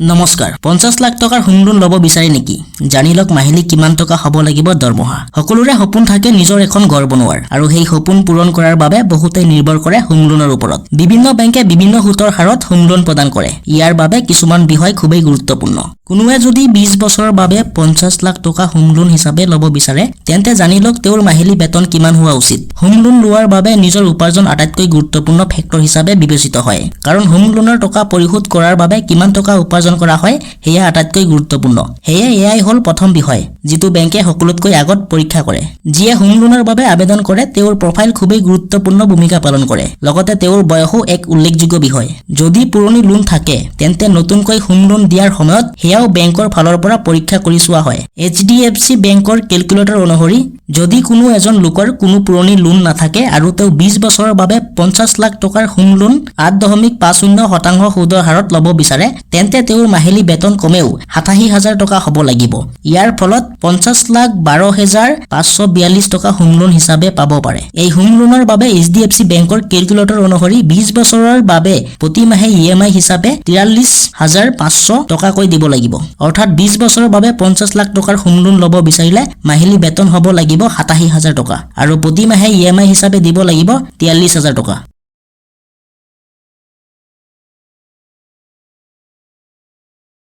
নমস্কাৰ 50 লাখ টকাৰ home loan লব বিচাৰে নেকি জানি লওক মাহিলি কিমান টকা হ'ব লাগিব দৰমহা সকলোৰে সপোন থাকে নিজৰ এখন ঘৰ বনোৱাৰ আৰু সেই সপোন পূৰণ কৰাৰ বাবে বহুতে নিৰ্ভৰ কৰে হোম লোনৰ ওপৰত বিভিন্ন বেংকে বিভিন্ন সুতৰ হাৰত হোম লোন প্ৰদান কৰে ইয়াৰ বাবে কিছুমান বিষয় খুবেই গুৰুত্বপূৰ্ণ কোনোৱে যদি 20 বছৰৰ বাবে 50 লাখ টকা হোম লোন হিচাপে লব বিচাৰে তেন্তে জানি লওক তেওঁৰ মাহিলি বেতন কিমান হোৱা উচিত হোম লোন লোৱাৰ বাবে নিজৰ উপাৰ্জন আটাইতকৈ গুৰুত্বপূৰ্ণ ফেক্টৰ হিচাপে বিবেচিত হয় কাৰণ হোম লোনৰ টকা পৰিশোধ কৰাৰ বাবে কিমান টকা উপাৰ্জন কৰা হয় হেয়া আটাইতকৈ গুৰুত্বপূৰ্ণ হেয়া এয়াই হল প্ৰথম বিষয় যেটো বেংকে সকলোতকৈ আগত পৰীক্ষা কৰে যিয়ে হোম লোনৰ বাবে আবেদন কৰে তেওঁৰ প্ৰফাইল খুবেই গুৰুত্বপূৰ্ণ ভূমিকা পালন কৰে লগতে তেওঁৰ বয়সও এক উল্লেখযোগ্য বিষয় যদি পুৰণি লোন থাকে তেন্তে নতুনকৈ হোম লোন দিয়াৰ সময়ত হেয়াও বেংকৰ ফালৰ পৰা পৰীক্ষা কৰি চোৱা হয় HDFC বেংকৰ ক্যালকুলেটৰ অনুসৰি যদি কোনো এজন লোকৰ কোনো পুৰণি লোন নাথাকে আৰু তেওঁ 20 বছৰৰ বাবে 50 লাখ টকাৰ হোম লোন 8.50% সুদৰ হাৰত লব বিচাৰে তেন্তে তেওঁৰ মাহিলি বেতন কমেও 87,000 টকা হ'ব লাগিব ইয়াৰ ফলত 50,12,542 টকা হোম লোন হিচাপে পাব পাৰে এই হোম লোনৰ বাবে HDFC বেংকৰ ক্যালকুলেটৰ অনুসৰি 20 বছৰৰ বাবে প্ৰতি মাহে EMI হিচাপে 43,500 টকা কৈ দিব লাগিব অৰ্থাৎ 20 বছৰৰ বাবে 50 লাখ টকাৰ হোম লোন লব বিচাৰিলে মাহিলি বেতন হ'ব লাগিব 87,000 টকা আৰু প্ৰতি মাহে EMI হিচাপে দিব লাগিব 43,000 টকা